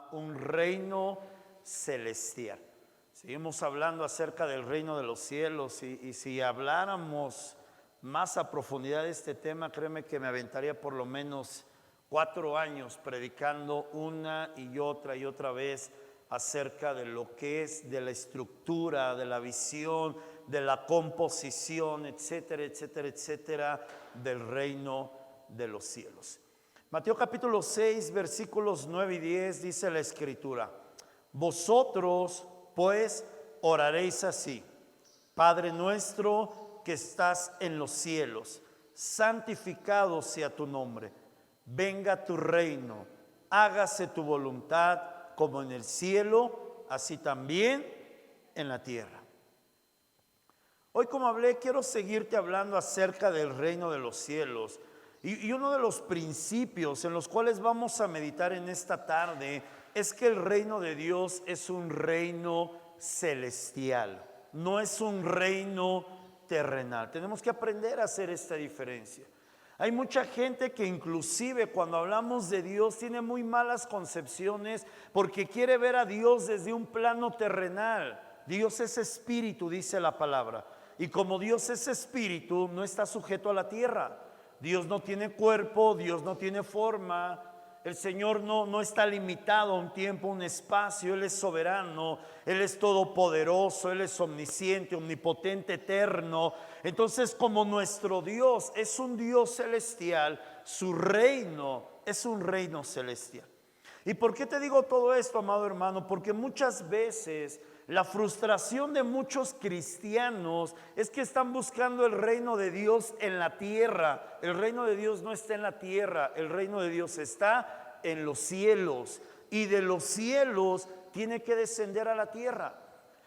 llama un reino celestial. Seguimos hablando acerca del reino de los cielos y si habláramos más a profundidad de este tema, créeme que me aventaría por lo menos 4 años predicando una y otra vez acerca de lo que es, de la estructura, de la visión, de la composición, etcétera, etcétera, etcétera, del reino de los cielos. Mateo capítulo 6, versículos 9 y 10 dice la escritura: vosotros pues oraréis así: Padre nuestro que estás en los cielos, santificado sea tu nombre, venga tu reino, hágase tu voluntad como en el cielo, así también en la tierra. Hoy, como hablé, quiero seguirte hablando acerca del reino de los cielos. Y uno de los principios en los cuales vamos a meditar en esta tarde es que el reino de Dios es un reino celestial, no es un reino terrenal. Tenemos que aprender a hacer esta diferencia. Hay mucha gente que inclusive cuando hablamos de Dios tiene muy malas concepciones porque quiere ver a Dios desde un plano terrenal. Dios es espíritu, dice la palabra. Y como Dios es espíritu, no está sujeto a la tierra. Dios no tiene cuerpo, Dios no tiene forma. El Señor no está limitado a un tiempo, un espacio. Él es soberano, Él es todopoderoso, Él es omnisciente, omnipotente, eterno. Entonces, como nuestro Dios es un Dios celestial, su reino es un reino celestial. ¿Y por qué te digo todo esto, amado hermano? Porque muchas veces la frustración de muchos cristianos es que están buscando el reino de Dios en la tierra. El reino de Dios no está en la tierra, el reino de Dios está en los cielos. Y de los cielos tiene que descender a la tierra.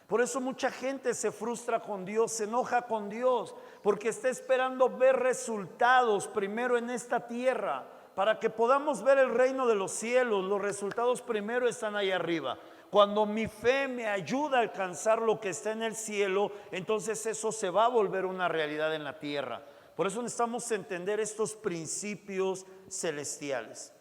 Por eso mucha gente se frustra con Dios, se enoja con Dios, porque está esperando ver resultados primero en esta tierra. Para que podamos ver el reino de los cielos, los resultados primero están ahí arriba. Cuando mi fe me ayuda a alcanzar lo que está en el cielo, entonces eso se va a volver una realidad en la tierra. Por eso necesitamos entender estos principios celestiales.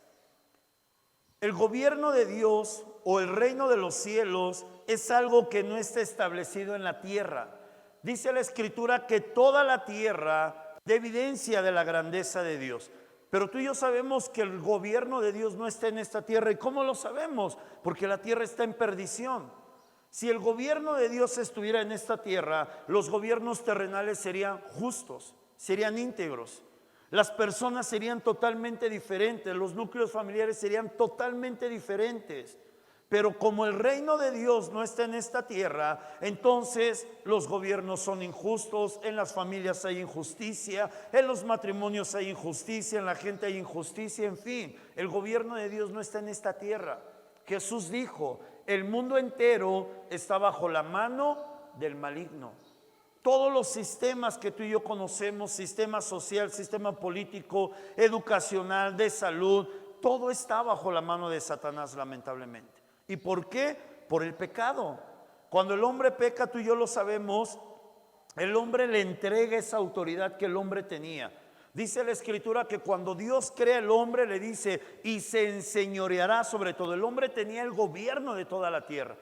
El gobierno de Dios o el reino de los cielos es algo que no está establecido en la tierra. Dice la Escritura que toda la tierra da evidencia de la grandeza de Dios. Pero tú y yo sabemos que el gobierno de Dios no está en esta tierra. ¿Y cómo lo sabemos? Porque la tierra está en perdición. Si el gobierno de Dios estuviera en esta tierra, los gobiernos terrenales serían justos, serían íntegros. Las personas serían totalmente diferentes, los núcleos familiares serían totalmente diferentes. Pero como el reino de Dios no está en esta tierra, entonces los gobiernos son injustos, en las familias hay injusticia, en los matrimonios hay injusticia, en la gente hay injusticia, en fin, el gobierno de Dios no está en esta tierra. Jesús dijo, el mundo entero está bajo la mano del maligno. Todos los sistemas que tú y yo conocemos, sistema social, sistema político, educacional, de salud, todo está bajo la mano de Satanás, lamentablemente. ¿Y por qué? Por el pecado. Cuando el hombre peca, tú y yo lo sabemos, el hombre le entrega esa autoridad que el hombre tenía. Dice la Escritura que cuando Dios crea al hombre le dice, y se enseñoreará sobre todo. El hombre tenía el gobierno de toda la tierra.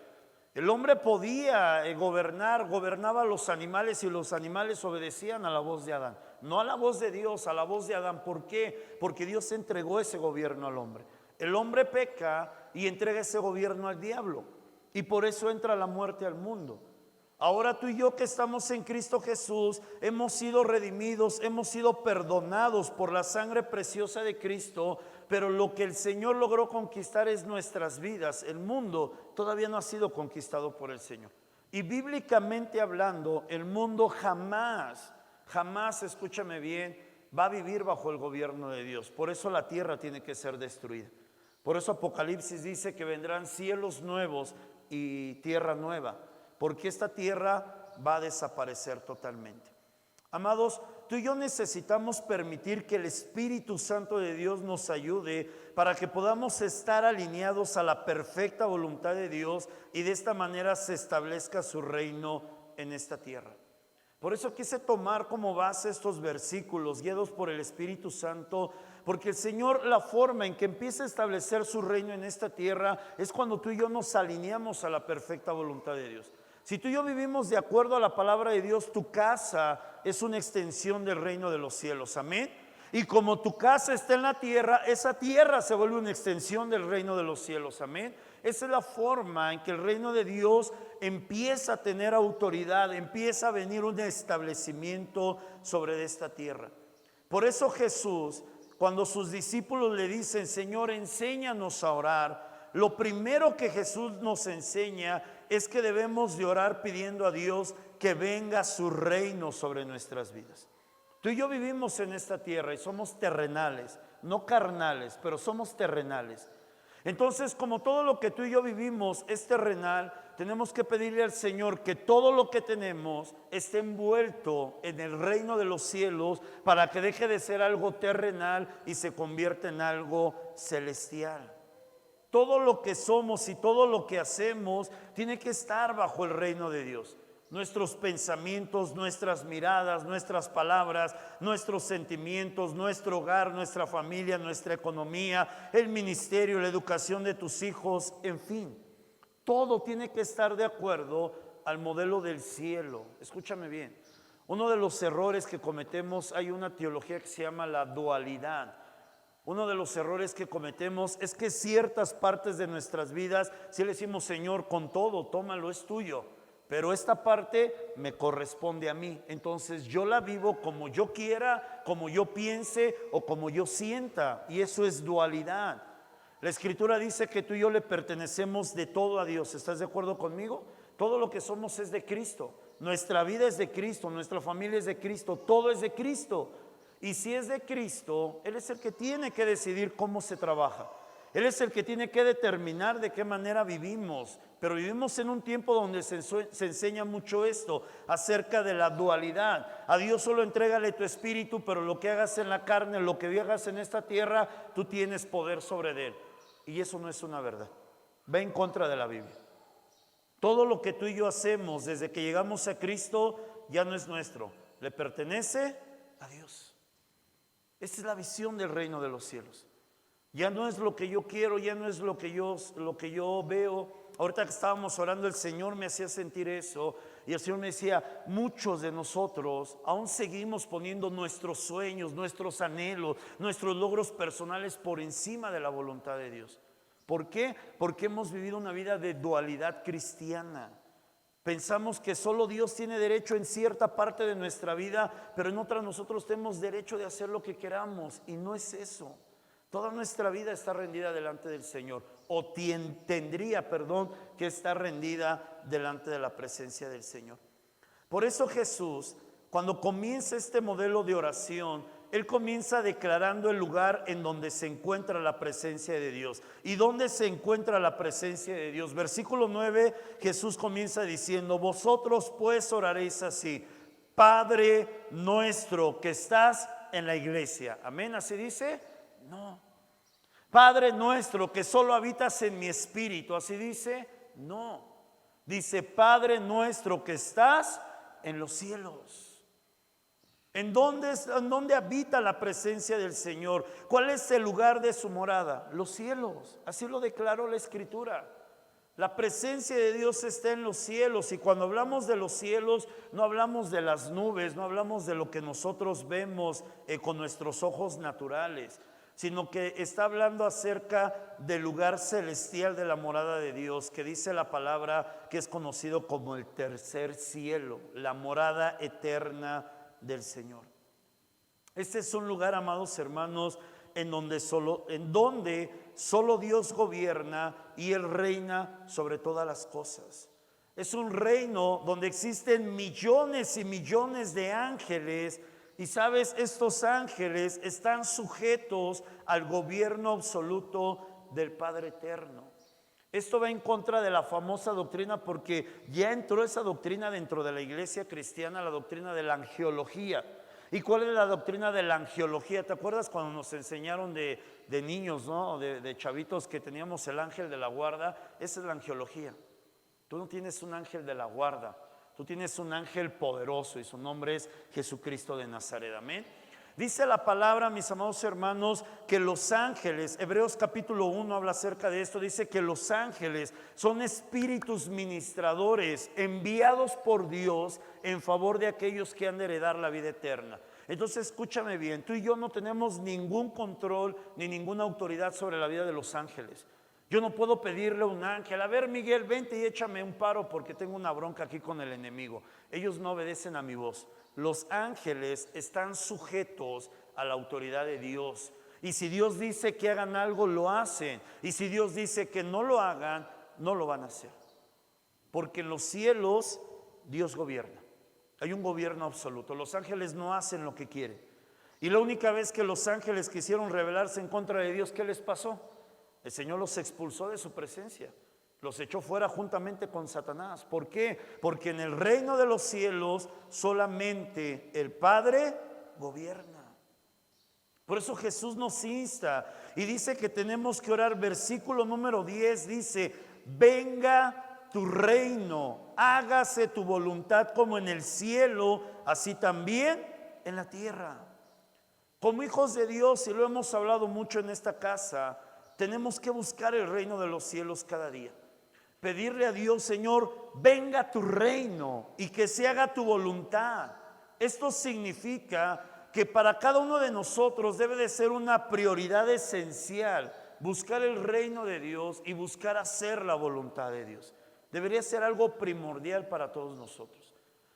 El hombre podía gobernaba a los animales y los animales obedecían a la voz de Adán. No a la voz de Dios, a la voz de Adán. ¿Por qué? Porque Dios entregó ese gobierno al hombre. El hombre peca y entrega ese gobierno al diablo. Y por eso entra la muerte al mundo. Ahora tú y yo que estamos en Cristo Jesús, hemos sido redimidos, hemos sido perdonados por la sangre preciosa de Cristo, pero lo que el Señor logró conquistar es nuestras vidas. El mundo todavía no ha sido conquistado por el Señor. Y bíblicamente hablando, el mundo jamás, escúchame bien, va a vivir bajo el gobierno de Dios. Por eso la tierra tiene que ser destruida. Por eso Apocalipsis dice que vendrán cielos nuevos y tierra nueva, porque esta tierra va a desaparecer totalmente. Amados, tú y yo necesitamos permitir que el Espíritu Santo de Dios nos ayude para que podamos estar alineados a la perfecta voluntad de Dios y de esta manera se establezca su reino en esta tierra. Por eso quise tomar como base estos versículos guiados por el Espíritu Santo, Porque el Señor, la forma en que empieza a establecer su reino en esta tierra es cuando tú y yo nos alineamos a la perfecta voluntad de Dios. Si tú y yo vivimos de acuerdo a la palabra de Dios, tu casa es una extensión del reino de los cielos. Amén. Y como tu casa está en la tierra, esa tierra se vuelve una extensión del reino de los cielos. Amén. Esa es la forma en que el reino de Dios empieza a tener autoridad, empieza a venir un establecimiento sobre esta tierra. Por eso Jesús, cuando sus discípulos le dicen, Señor, enséñanos a orar, lo primero que Jesús nos enseña es que debemos de orar pidiendo a Dios que venga su reino sobre nuestras vidas. Tú y yo vivimos en esta tierra y somos terrenales, no carnales, pero somos terrenales. Entonces, como todo lo que tú y yo vivimos es terrenal, tenemos que pedirle al Señor que todo lo que tenemos esté envuelto en el reino de los cielos para que deje de ser algo terrenal y se convierta en algo celestial. Todo lo que somos y todo lo que hacemos tiene que estar bajo el reino de Dios. Nuestros pensamientos, nuestras miradas, nuestras palabras, nuestros sentimientos, nuestro hogar, nuestra familia, nuestra economía, el ministerio, la educación de tus hijos, en fin. Todo tiene que estar de acuerdo al modelo del cielo. Escúchame bien. Uno de los errores que cometemos, hay una teología que se llama la dualidad. Uno de los errores que cometemos es que ciertas partes de nuestras vidas, si le decimos, Señor, con todo, tómalo, es tuyo. Pero esta parte me corresponde a mí. Entonces yo la vivo como yo quiera, como yo piense o como yo sienta. Y eso es dualidad. La Escritura dice que tú y yo le pertenecemos de todo a Dios. ¿Estás de acuerdo conmigo? Todo lo que somos es de Cristo. Nuestra vida es de Cristo, nuestra familia es de Cristo, todo es de Cristo. Y si es de Cristo, Él es el que tiene que decidir cómo se trabaja. Él es el que tiene que determinar de qué manera vivimos. Pero vivimos en un tiempo donde se enseña mucho esto acerca de la dualidad. A Dios solo entrégale tu espíritu, pero lo que hagas en la carne, lo que hagas en esta tierra, tú tienes poder sobre él. Y eso no es una verdad. Va en contra de la Biblia. Todo lo que tú y yo hacemos desde que llegamos a Cristo ya no es nuestro. Le pertenece a Dios. Esta es la visión del reino de los cielos. Ya no es lo que yo quiero, ya no es lo que yo veo. Ahorita que estábamos orando, el Señor me hacía sentir eso. Y el Señor me decía, muchos de nosotros aún seguimos poniendo nuestros sueños, nuestros anhelos, nuestros logros personales por encima de la voluntad de Dios. ¿Por qué? Porque hemos vivido una vida de dualidad cristiana. Pensamos que solo Dios tiene derecho en cierta parte de nuestra vida, pero en otra nosotros tenemos derecho de hacer lo que queramos. Y no es eso. Toda nuestra vida está rendida delante del Señor, o tendría que estar rendida delante de la presencia del Señor. Por eso Jesús, cuando comienza este modelo de oración, Él comienza declarando el lugar en donde se encuentra la presencia de Dios. ¿Y dónde se encuentra la presencia de Dios? Versículo 9, Jesús comienza diciendo, vosotros pues oraréis así, Padre nuestro que estás en la iglesia. Amén, ¿así dice? No. Padre nuestro que solo habitas en mi espíritu, ¿así dice? No. Dice, Padre nuestro que estás en los cielos. ¿En dónde habita la presencia del Señor? ¿Cuál es el lugar de su morada? Los cielos. Así lo declaró la Escritura. La presencia de Dios está en los cielos, y cuando hablamos de los cielos no hablamos de las nubes, no hablamos de lo que nosotros vemos con nuestros ojos naturales, sino que está hablando acerca del lugar celestial de la morada de Dios, que dice la palabra que es conocido como el tercer cielo, la morada eterna del Señor. Este es un lugar, amados hermanos, en donde solo Dios gobierna y Él reina sobre todas las cosas. Es un reino donde existen millones y millones de ángeles. Y sabes, estos ángeles están sujetos al gobierno absoluto del Padre Eterno. Esto va en contra de la famosa doctrina, porque ya entró esa doctrina dentro de la iglesia cristiana, la doctrina de la angelología. ¿Y cuál es la doctrina de la angelología? ¿Te acuerdas cuando nos enseñaron de niños, ¿no? de chavitos, que teníamos el ángel de la guarda? Esa es la angelología. Tú no tienes un ángel de la guarda. Tú tienes un ángel poderoso y su nombre es Jesucristo de Nazaret. Amén. Dice la palabra, mis amados hermanos, que los ángeles, Hebreos capítulo 1 habla acerca de esto, dice que los ángeles son espíritus ministradores enviados por Dios en favor de aquellos que han de heredar la vida eterna. Entonces escúchame bien, tú y yo no tenemos ningún control ni ninguna autoridad sobre la vida de los ángeles. Yo no puedo pedirle a un ángel, a ver Miguel, vente y échame un paro porque tengo una bronca aquí con el enemigo. Ellos no obedecen a mi voz. Los ángeles están sujetos a la autoridad de Dios. Y si Dios dice que hagan algo, lo hacen. Y si Dios dice que no lo hagan, no lo van a hacer. Porque en los cielos Dios gobierna. Hay un gobierno absoluto. Los ángeles no hacen lo que quieren. Y la única vez que los ángeles quisieron rebelarse en contra de Dios, ¿qué les pasó? El Señor los expulsó de su presencia, los echó fuera juntamente con Satanás. ¿Por qué? Porque en el reino de los cielos solamente el Padre gobierna. Por eso Jesús nos insta y dice que tenemos que orar. Versículo número 10 dice: venga tu reino, hágase tu voluntad como en el cielo, así también en la tierra. Como hijos de Dios, y lo hemos hablado mucho en esta casa, tenemos que buscar el reino de los cielos cada día. Pedirle a Dios: Señor, venga tu reino y que se haga tu voluntad. Esto significa que para cada uno de nosotros debe de ser una prioridad esencial buscar el reino de Dios y buscar hacer la voluntad de Dios. Debería ser algo primordial para todos nosotros,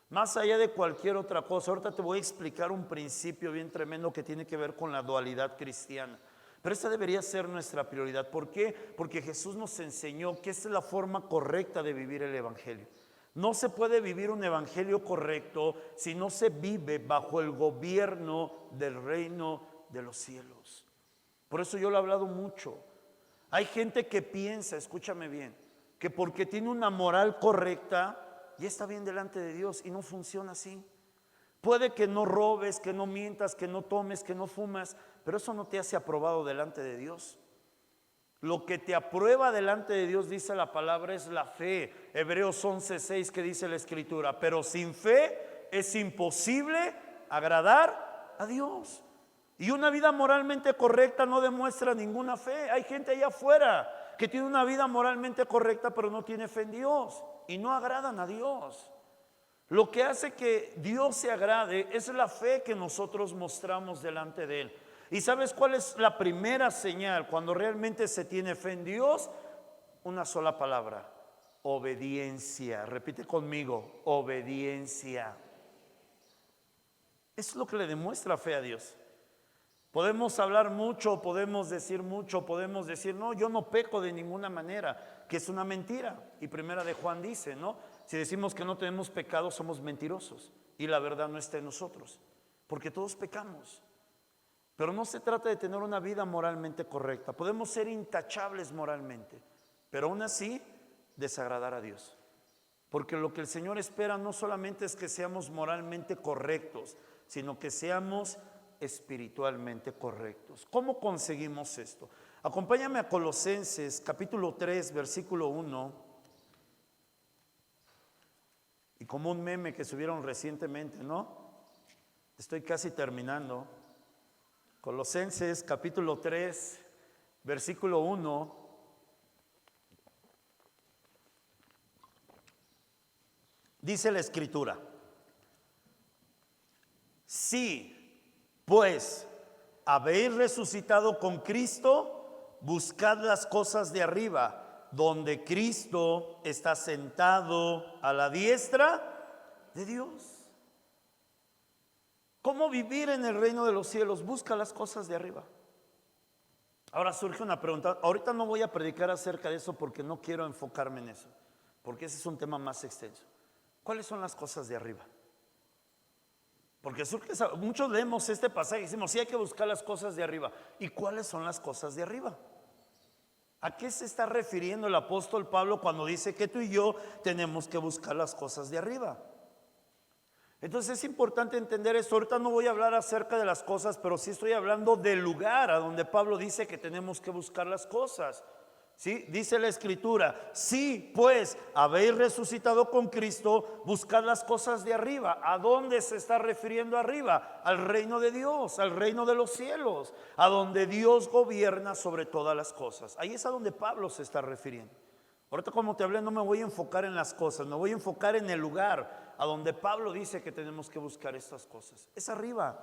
más allá de cualquier otra cosa. Ahorita te voy a explicar un principio bien tremendo que tiene que ver con la dualidad cristiana. Pero esta debería ser nuestra prioridad. ¿Por qué? Porque Jesús nos enseñó que esta es la forma correcta de vivir el evangelio. No se puede vivir un evangelio correcto si no se vive bajo el gobierno del reino de los cielos. Por eso yo lo he hablado mucho. Hay gente que piensa, escúchame bien, que porque tiene una moral correcta ya está bien delante de Dios, y no funciona así. Puede que no robes, que no mientas, que no tomes, que no fumas, pero eso no te hace aprobado delante de Dios. Lo que te aprueba delante de Dios, dice la palabra, es la fe. Hebreos 11:6, que dice la escritura: pero sin fe es imposible agradar a Dios. Y una vida moralmente correcta no demuestra ninguna fe. Hay gente allá afuera que tiene una vida moralmente correcta, pero no tiene fe en Dios y no agradan a Dios. Lo que hace que Dios se agrade es la fe que nosotros mostramos delante de Él. ¿Y sabes cuál es la primera señal cuando realmente se tiene fe en Dios? Una sola palabra: obediencia. Repite conmigo: obediencia. Es lo que le demuestra fe a Dios. Podemos hablar mucho, podemos decir mucho, podemos decir: no, yo no peco de ninguna manera, que es una mentira. Y primera de Juan dice, ¿no? Si decimos que no tenemos pecado, somos mentirosos y la verdad no está en nosotros, porque todos pecamos. Pero no se trata de tener una vida moralmente correcta. Podemos ser intachables moralmente, pero aún así desagradar a Dios. Porque lo que el Señor espera no solamente es que seamos moralmente correctos, sino que seamos espiritualmente correctos. ¿Cómo conseguimos esto? Acompáñame a Colosenses capítulo 3, versículo 1. Y como un meme que subieron recientemente, ¿no? Estoy casi terminando. Colosenses capítulo 3, versículo 1. Dice la escritura: si pues habéis resucitado con Cristo, buscad las cosas de arriba, donde Cristo está sentado a la diestra de Dios. ¿Cómo vivir en el reino de los cielos? Busca las cosas de arriba. Ahora surge una pregunta. Ahorita no voy a predicar acerca de eso porque no quiero enfocarme en eso, porque ese es un tema más extenso. ¿Cuáles son las cosas de arriba? Porque muchos leemos este pasaje y decimos: sí, hay que buscar las cosas de arriba. ¿Y cuáles son las cosas de arriba? ¿A qué se está refiriendo el apóstol Pablo cuando dice que tú y yo tenemos que buscar las cosas de arriba? Entonces es importante entender esto. Ahorita no voy a hablar acerca de las cosas, pero sí estoy hablando del lugar a donde Pablo dice que tenemos que buscar las cosas. ¿Sí? Dice la Escritura, sí, pues habéis resucitado con Cristo, buscad las cosas de arriba. ¿A dónde se está refiriendo arriba? Al reino de Dios, al reino de los cielos, a donde Dios gobierna sobre todas las cosas. Ahí es a donde Pablo se está refiriendo. Ahorita, como te hablé, no me voy a enfocar en las cosas, me voy a enfocar en el lugar a donde Pablo dice que tenemos que buscar estas cosas. Es arriba.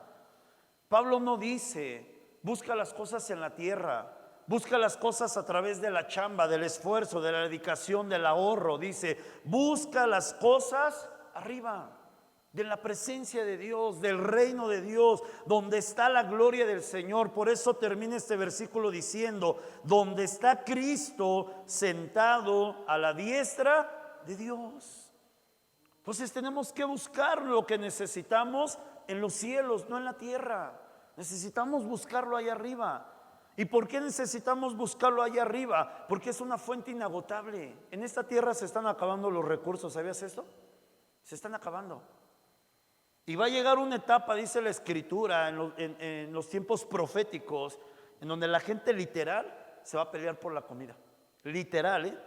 Pablo no dice, busca las cosas en la tierra. Busca las cosas a través de la chamba, del esfuerzo, de la dedicación, del ahorro. Dice, busca las cosas arriba, de la presencia de Dios, del reino de Dios, donde está la gloria del Señor. Por eso termina este versículo diciendo, donde está Cristo sentado a la diestra de Dios. Entonces tenemos que buscar lo que necesitamos en los cielos, no en la tierra. Necesitamos buscarlo allá arriba. ¿Y por qué necesitamos buscarlo allá arriba? Porque es una fuente inagotable. En esta tierra se están acabando los recursos, ¿sabías esto? Se están acabando. Y va a llegar una etapa, dice la Escritura, en los tiempos proféticos, en donde la gente literal se va a pelear por la comida. Literal, ¿eh?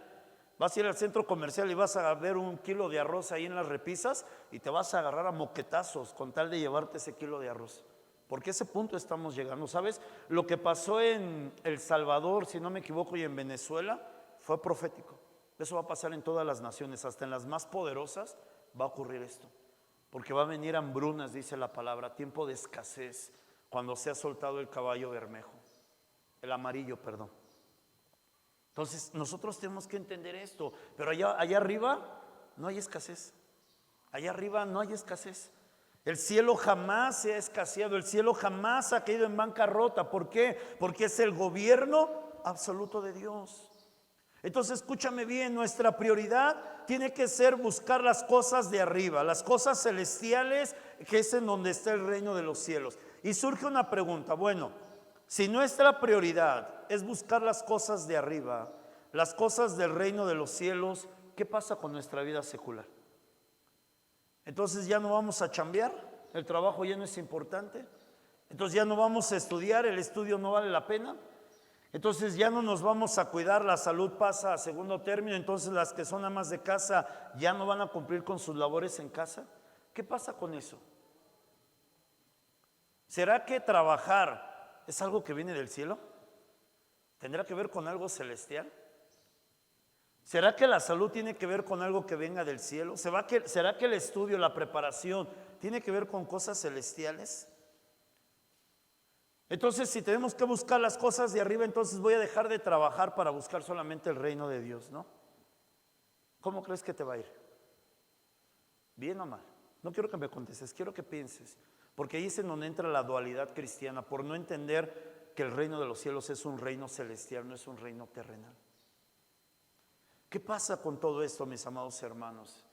Vas a ir al centro comercial y vas a ver un kilo de arroz ahí en las repisas y te vas a agarrar a moquetazos con tal de llevarte ese kilo de arroz. Porque a ese punto estamos llegando. ¿Sabes? Lo que pasó en El Salvador, si no me equivoco, y en Venezuela, fue profético. Eso va a pasar en todas las naciones, hasta en las más poderosas va a ocurrir esto. Porque va a venir hambrunas, dice la palabra, tiempo de escasez, cuando se ha soltado el caballo bermejo, el amarillo, perdón. Entonces nosotros tenemos que entender esto, pero allá arriba no hay escasez. Allá arriba no hay escasez. El cielo jamás se ha escaseado, el cielo jamás ha caído en bancarrota. ¿Por qué? Porque es el gobierno absoluto de Dios. Entonces escúchame bien, nuestra prioridad tiene que ser buscar las cosas de arriba, las cosas celestiales, que es en donde está el reino de los cielos. Y surge una pregunta, bueno, si nuestra prioridad es buscar las cosas de arriba, las cosas del reino de los cielos, ¿qué pasa con nuestra vida secular? Entonces ya no vamos a chambear, el trabajo ya no es importante, entonces ya no vamos a estudiar, el estudio no vale la pena, entonces ya no nos vamos a cuidar, la salud pasa a segundo término, entonces las que son amas de casa ya no van a cumplir con sus labores en casa. ¿Qué pasa con eso? ¿Será que trabajar es algo que viene del cielo? ¿Tendrá que ver con algo celestial? ¿Será que la salud tiene que ver con algo que venga del cielo? ¿Será que el estudio, la preparación, tiene que ver con cosas celestiales? Entonces, si tenemos que buscar las cosas de arriba, entonces voy a dejar de trabajar para buscar solamente el reino de Dios, ¿no? ¿Cómo crees que te va a ir? ¿Bien o mal? No quiero que me contestes, quiero que pienses, porque ahí es en donde entra la dualidad cristiana, por no entender que el reino de los cielos es un reino celestial, no es un reino terrenal. ¿Qué pasa con todo esto, mis amados hermanos?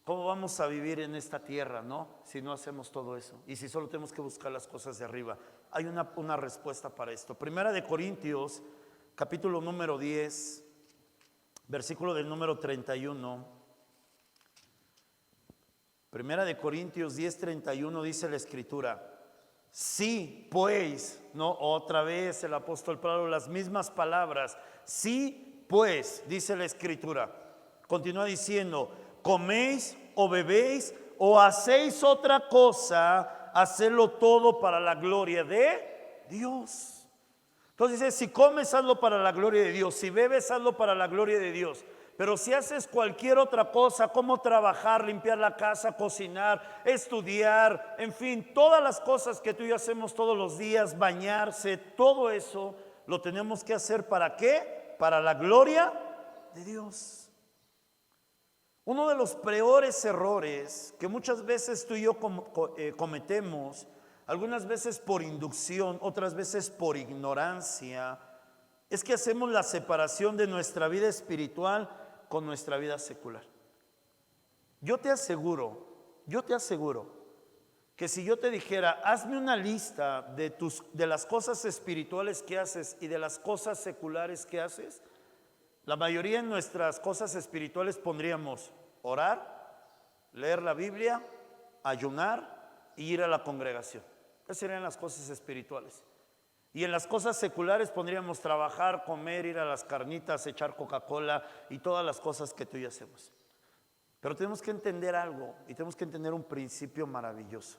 ¿Cómo vamos a vivir en esta tierra, no? Si no hacemos todo eso y si solo tenemos que buscar las cosas de arriba. Hay una respuesta para esto. Primera de Corintios, capítulo número 10, versículo del número 31. Primera de Corintios 10, 31 dice la Escritura: sí, pues, no, otra vez el apóstol Pablo, las mismas palabras. Sí, pues, dice la Escritura, continúa diciendo: coméis o bebéis o hacéis otra cosa, hacedlo todo para la gloria de Dios. Entonces dice, si comes, hazlo para la gloria de Dios, si bebes, hazlo para la gloria de Dios. Pero si haces cualquier otra cosa, como trabajar, limpiar la casa, cocinar, estudiar, en fin, todas las cosas que tú y yo hacemos todos los días, bañarse, todo eso lo tenemos que hacer, ¿para qué? Para la gloria de Dios. Uno de los peores errores que muchas veces tú y yo cometemos, algunas veces por inducción, otras veces por ignorancia, es que hacemos la separación de nuestra vida espiritual con nuestra vida secular. Yo te aseguro que si yo te dijera, hazme una lista de las cosas espirituales que haces y de las cosas seculares que haces, la mayoría en nuestras cosas espirituales pondríamos orar, leer la Biblia, ayunar y ir a la congregación. Esas serían las cosas espirituales. Y en las cosas seculares pondríamos trabajar, comer, ir a las carnitas, echar Coca-Cola y todas las cosas que tú y yo hacemos. Pero tenemos que entender algo y tenemos que entender un principio maravilloso.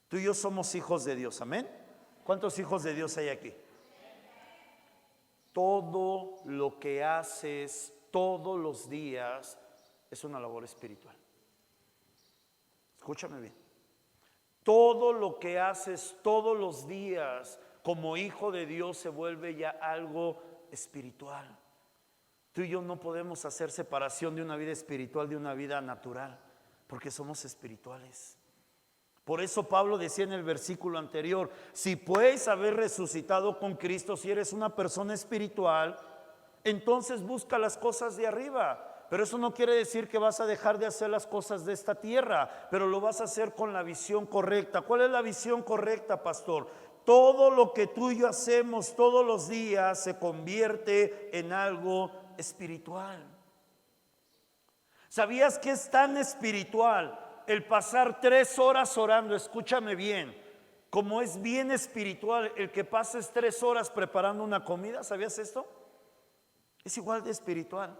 Tú y yo somos hijos de Dios, amén. ¿Cuántos hijos de Dios hay aquí? Todo lo que haces todos los días es una labor espiritual. Escúchame bien. Todo lo que haces todos los días como hijo de Dios se vuelve ya algo espiritual. Tú y yo no podemos hacer separación de una vida espiritual de una vida natural, porque somos espirituales. Por eso Pablo decía en el versículo anterior, si puedes haber resucitado con Cristo, si eres una persona espiritual, entonces busca las cosas de arriba. Pero eso no quiere decir que vas a dejar de hacer las cosas de esta tierra, pero lo vas a hacer con la visión correcta. ¿Cuál es la visión correcta, pastor? Todo lo que tú y yo hacemos todos los días se convierte en algo espiritual. ¿Sabías que es tan espiritual el pasar 3 horas orando? Escúchame bien, como es bien espiritual el que pases 3 horas preparando una comida. ¿Sabías esto? Es igual de espiritual.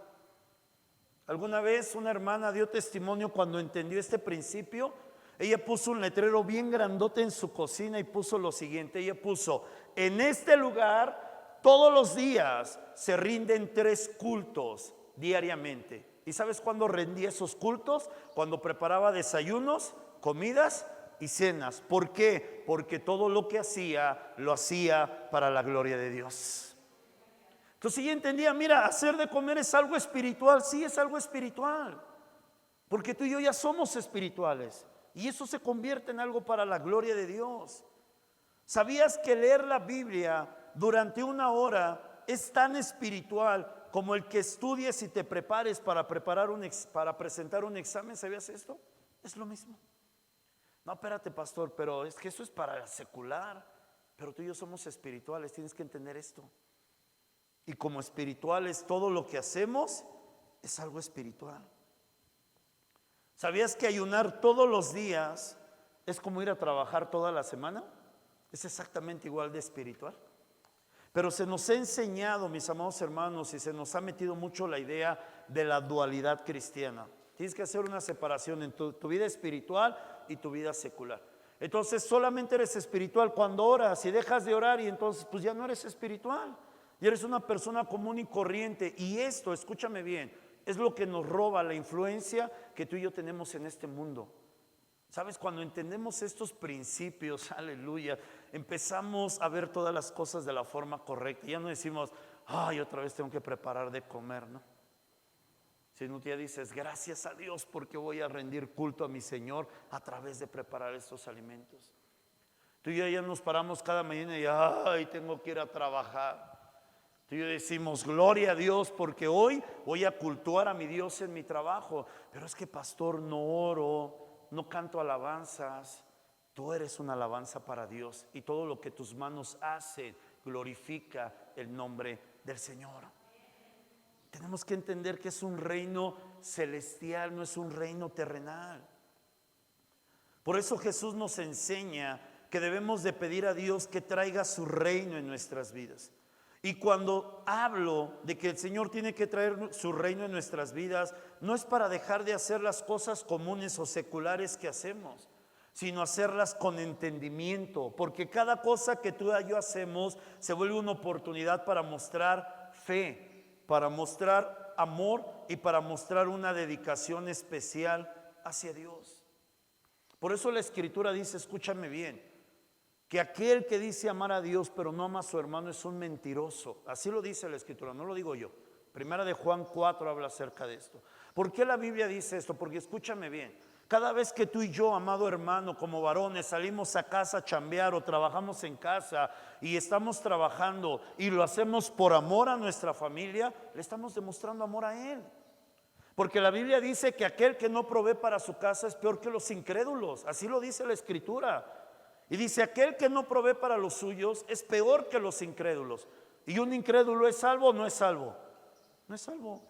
Alguna vez una hermana dio testimonio cuando entendió este principio. Ella puso un letrero bien grandote en su cocina y puso lo siguiente. Ella puso: en este lugar todos los días se rinden 3 cultos diariamente. ¿Y sabes cuándo rendía esos cultos? Cuando preparaba desayunos, comidas y cenas. ¿Por qué? Porque todo lo que hacía, lo hacía para la gloria de Dios. Entonces ella entendía, mira, hacer de comer es algo espiritual. Sí, es algo espiritual, porque tú y yo ya somos espirituales, y eso se convierte en algo para la gloria de Dios. ¿Sabías que leer la Biblia durante 1 hora es tan espiritual como el que estudies y te prepares para presentar un examen? ¿Sabías esto? Es lo mismo. No, espérate, pastor, pero es que eso es para el secular. Pero tú y yo somos espirituales, tienes que entender esto. Y como espirituales, todo lo que hacemos es algo espiritual. ¿Sabías que ayunar todos los días es como ir a trabajar toda la semana? Es exactamente igual de espiritual. Pero se nos ha enseñado, mis amados hermanos, y se nos ha metido mucho la idea de la dualidad cristiana. Tienes que hacer una separación en tu vida espiritual y tu vida secular. Entonces solamente eres espiritual cuando oras, y dejas de orar y entonces pues ya no eres espiritual. Y eres una persona común y corriente. Y esto, escúchame bien, es lo que nos roba la influencia que tú y yo tenemos en este mundo. ¿Sabes? Cuando entendemos estos principios, aleluya, empezamos a ver todas las cosas de la forma correcta. Ya no decimos, ay, otra vez tengo que preparar de comer, ¿no? Sino ya dices, gracias a Dios porque voy a rendir culto a mi Señor a través de preparar estos alimentos. Tú y yo ya nos paramos cada mañana y ay, tengo que ir a trabajar. Tú y yo decimos, gloria a Dios porque hoy voy a cultuar a mi Dios en mi trabajo. Pero es que, pastor, no oro, no canto alabanzas. Tú eres una alabanza para Dios, y todo lo que tus manos hacen glorifica el nombre del Señor. Tenemos que entender que es un reino celestial, no es un reino terrenal. Por eso Jesús nos enseña que debemos de pedir a Dios que traiga su reino en nuestras vidas. Y cuando hablo de que el Señor tiene que traer su reino en nuestras vidas, no es para dejar de hacer las cosas comunes o seculares que hacemos, sino hacerlas con entendimiento, porque cada cosa que tú y yo hacemos se vuelve una oportunidad para mostrar fe, para mostrar amor y para mostrar una dedicación especial hacia Dios. Por eso la Escritura dice, escúchame bien, que aquel que dice amar a Dios pero no ama a su hermano es un mentiroso. Así lo dice la Escritura, no lo digo yo. Primera de Juan 4 habla acerca de esto. ¿Por qué la Biblia dice esto? Porque escúchame bien, cada vez que tú y yo, amado hermano, como varones, salimos a casa a chambear o trabajamos en casa y estamos trabajando y lo hacemos por amor a nuestra familia, le estamos demostrando amor a Él. Porque la Biblia dice que aquel que no provee para su casa es peor que los incrédulos. Así lo dice la Escritura. Y dice, aquel que no provee para los suyos es peor que los incrédulos. ¿Y un incrédulo es salvo o no es salvo? No es salvo.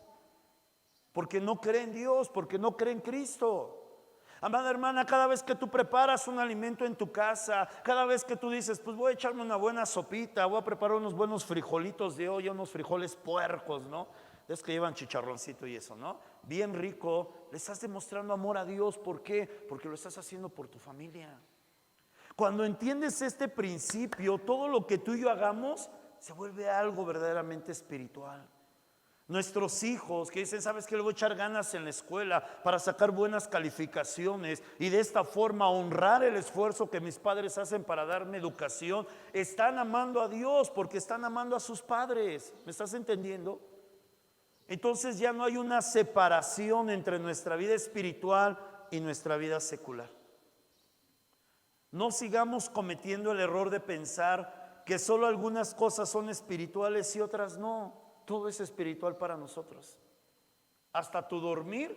Porque no cree en Dios, porque no cree en Cristo. Amada hermana, cada vez que tú preparas un alimento en tu casa, cada vez que tú dices, pues voy a echarme una buena sopita, voy a preparar unos buenos frijolitos de olla, unos frijoles puercos, ¿no? Es que llevan chicharroncito y eso, ¿no? Bien rico, le estás demostrando amor a Dios. ¿Por qué? Porque lo estás haciendo por tu familia. Cuando entiendes este principio, todo lo que tú y yo hagamos se vuelve algo verdaderamente espiritual. Nuestros hijos que dicen, ¿sabes qué? Le voy a echar ganas en la escuela para sacar buenas calificaciones y de esta forma honrar el esfuerzo que mis padres hacen para darme educación. Están amando a Dios porque están amando a sus padres. ¿Me estás entendiendo? Entonces ya no hay una separación entre nuestra vida espiritual y nuestra vida secular. No sigamos cometiendo el error de pensar que solo algunas cosas son espirituales y otras no. Todo es espiritual para nosotros. Hasta tu dormir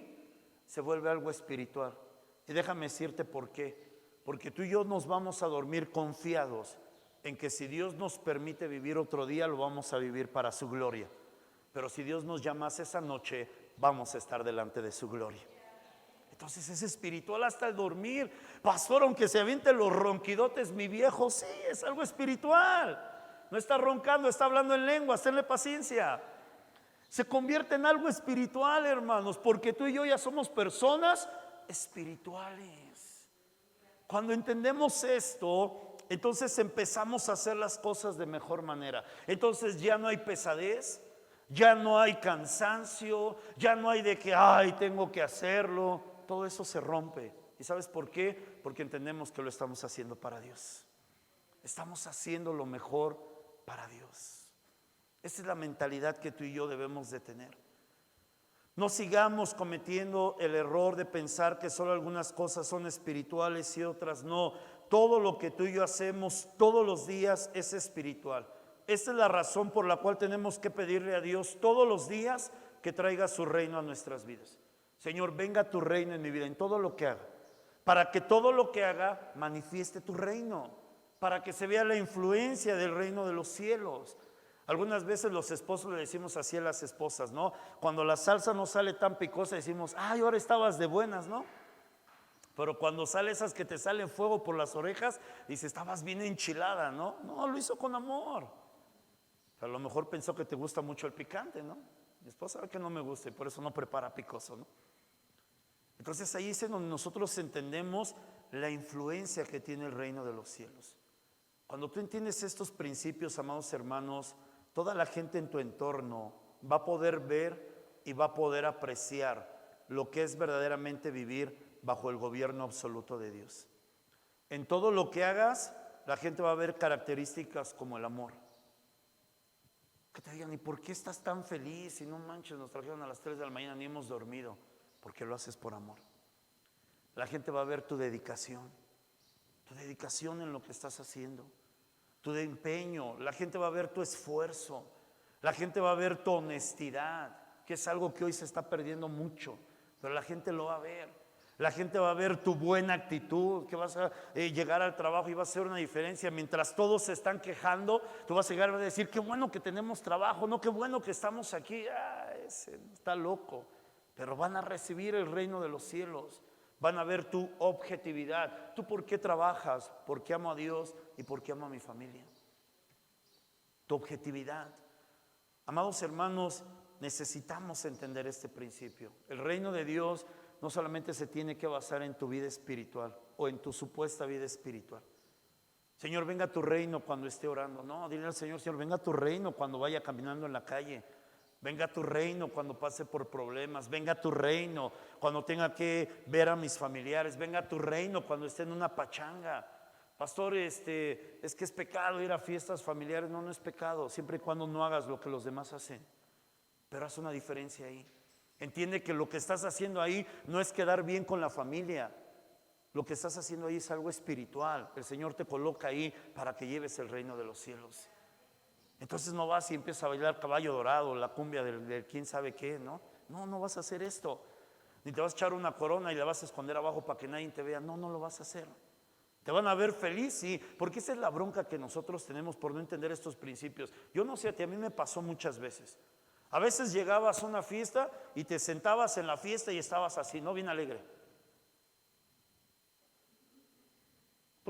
se vuelve algo espiritual. Y déjame decirte por qué. Porque tú y yo nos vamos a dormir confiados en que si Dios nos permite vivir otro día, lo vamos a vivir para su gloria. Pero si Dios nos llamase esa noche, vamos a estar delante de su gloria. Entonces es espiritual hasta el dormir. Pastor, aunque se avienten los ronquidotes, mi viejo, sí, es algo espiritual. No está roncando, está hablando en lenguas, tenle paciencia. Se convierte en algo espiritual, hermanos, porque tú y yo ya somos personas espirituales. Cuando entendemos esto, entonces empezamos a hacer las cosas de mejor manera. Entonces ya no hay pesadez, ya no hay cansancio, ya no hay de que, ay, tengo que hacerlo. Todo eso se rompe. ¿Y sabes por qué? Porque entendemos que lo estamos haciendo para Dios. Estamos haciendo lo mejor para Dios. Esa es la mentalidad que tú y yo debemos de tener. No sigamos cometiendo el error de pensar que solo algunas cosas son espirituales y otras no. Todo lo que tú y yo hacemos todos los días es espiritual. Esta es la razón por la cual tenemos que pedirle a Dios todos los días que traiga su reino a nuestras vidas. Señor, venga tu reino en mi vida, en todo lo que haga, para que todo lo que haga manifieste tu reino, para que se vea la influencia del reino de los cielos. Algunas veces los esposos le decimos así a las esposas, ¿no? Cuando la salsa no sale tan picosa decimos, ay, ahora estabas de buenas, ¿no? Pero cuando sale esas que te salen fuego por las orejas, dice, estabas bien enchilada, ¿no? No, lo hizo con amor. Pero a lo mejor pensó que te gusta mucho el picante, ¿no? Mi esposa sabe que no me gusta y por eso no prepara picoso, ¿no? Entonces ahí es en donde nosotros entendemos la influencia que tiene el reino de los cielos. Cuando tú entiendes estos principios, amados hermanos, toda la gente en tu entorno va a poder ver y va a poder apreciar lo que es verdaderamente vivir bajo el gobierno absoluto de Dios. En todo lo que hagas, la gente va a ver características como el amor. Que te digan, ¿y por qué estás tan feliz? Y no manches, nos trajeron a las 3 de la mañana, ni hemos dormido. Porque lo haces por amor. La gente va a ver tu dedicación en lo que estás haciendo, tu empeño. La gente va a ver tu esfuerzo, la gente va a ver tu honestidad, que es algo que hoy se está perdiendo mucho, pero la gente lo va a ver. La gente va a ver tu buena actitud, que vas a llegar al trabajo y va a hacer una diferencia. Mientras todos se están quejando, tú vas a llegar a decir, qué bueno que tenemos trabajo, no, qué bueno que estamos aquí. Ese está loco. Pero van a recibir el reino de los cielos. Van a ver tu objetividad. ¿Tú por qué trabajas? Porque amo a Dios y porque amo a mi familia. Tu objetividad. Amados hermanos, necesitamos entender este principio. El reino de Dios no solamente se tiene que basar en tu vida espiritual o en tu supuesta vida espiritual. Señor, venga tu reino cuando esté orando. No, dile al Señor, Señor, venga tu reino cuando vaya caminando en la calle. Venga tu reino cuando pase por problemas. Venga tu reino cuando tenga que ver a mis familiares. Venga tu reino cuando esté en una pachanga. Pastor, es que es pecado ir a fiestas familiares. No, no es pecado, siempre y cuando no hagas lo que los demás hacen. Pero haz una diferencia ahí. Entiende que lo que estás haciendo ahí no es quedar bien con la familia. Lo que estás haciendo ahí es algo espiritual. El Señor te coloca ahí para que lleves el reino de los cielos. Entonces no vas y empiezas a bailar caballo dorado, la cumbia del quién sabe qué, ¿no? No vas a hacer esto. Ni te vas a echar una corona y la vas a esconder abajo para que nadie te vea. No lo vas a hacer. ¿Te van a ver feliz? Sí, porque esa es la bronca que nosotros tenemos por no entender estos principios. Yo no sé, a mí me pasó muchas veces. A veces llegabas a una fiesta y te sentabas en la fiesta y estabas así, ¿no? Bien alegre.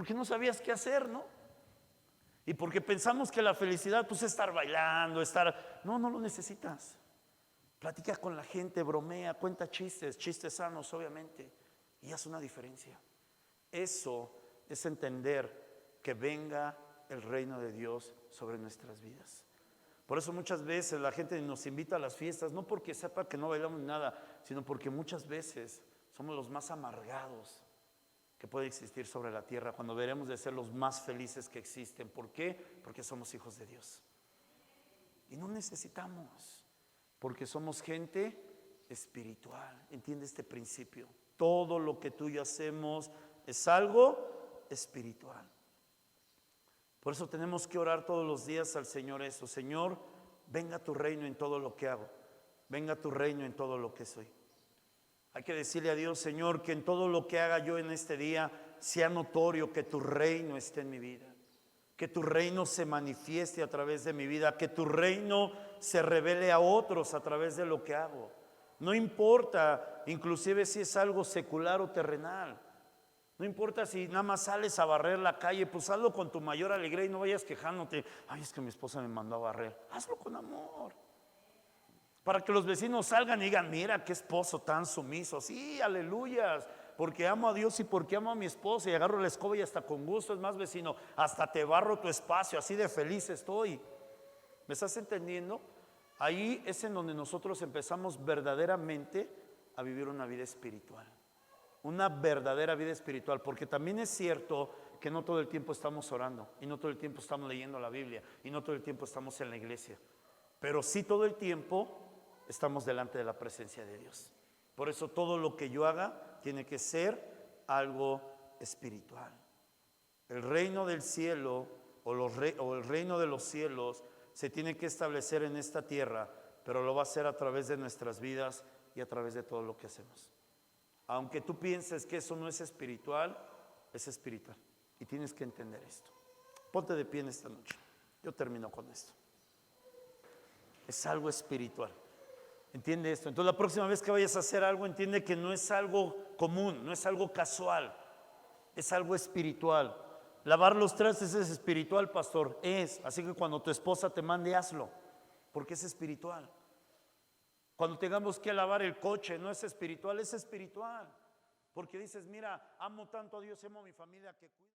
porque no sabías qué hacer, ¿no? Y porque pensamos que la felicidad pues es estar bailando, estar... No, no lo necesitas. Platica con la gente, bromea, cuenta chistes, chistes sanos obviamente, y hace una diferencia. Eso es entender que venga el reino de Dios sobre nuestras vidas. Por eso muchas veces la gente nos invita a las fiestas, no porque sepa que no bailamos nada, sino porque muchas veces somos los más amargados que puede existir sobre la tierra, cuando veremos de ser los más felices que existen. ¿Por qué? Porque somos hijos de Dios. Y no necesitamos, porque somos gente espiritual. ¿Entiende este principio? Todo lo que tú y yo hacemos es algo espiritual. Por eso tenemos que orar todos los días al Señor eso. Señor, venga tu reino en todo lo que hago. Venga tu reino en todo lo que soy. Hay que decirle a Dios, Señor, que en todo lo que haga yo en este día sea notorio que tu reino esté en mi vida. Que tu reino se manifieste a través de mi vida. Que tu reino se revele a otros a través de lo que hago. No importa, inclusive si es algo secular o terrenal. No importa si nada más sales a barrer la calle, pues hazlo con tu mayor alegría y no vayas quejándote. Ay, es que mi esposa me mandó a barrer. Hazlo con amor. Para que los vecinos salgan y digan, mira qué esposo tan sumiso. Sí, aleluyas, porque amo a Dios y porque amo a mi esposa y agarro la escoba y hasta con gusto. Es más, vecino, hasta te barro tu espacio, así de feliz estoy. ¿Me estás entendiendo? Ahí es en donde nosotros empezamos verdaderamente a vivir una vida espiritual. Una verdadera vida espiritual, porque también es cierto que no todo el tiempo estamos orando y no todo el tiempo estamos leyendo la Biblia y no todo el tiempo estamos en la iglesia, pero sí todo el tiempo estamos delante de la presencia de Dios. Por eso todo lo que yo haga tiene que ser algo espiritual. El reino del cielo o el reino de los cielos se tiene que establecer en esta tierra, pero lo va a hacer a través de nuestras vidas y a través de todo lo que hacemos. Aunque tú pienses que eso no es espiritual, es espiritual. Y tienes que entender esto. Ponte de pie en esta noche. Yo termino con esto. Es algo espiritual. Entiende esto. Entonces la próxima vez que vayas a hacer algo, entiende que no es algo común, no es algo casual. Es algo espiritual. Lavar los trastes es espiritual, pastor. Es. Así que cuando tu esposa te mande, hazlo. Porque es espiritual. Cuando tengamos que lavar el coche, no es espiritual, es espiritual. Porque dices, mira, amo tanto a Dios, amo a mi familia que cuido.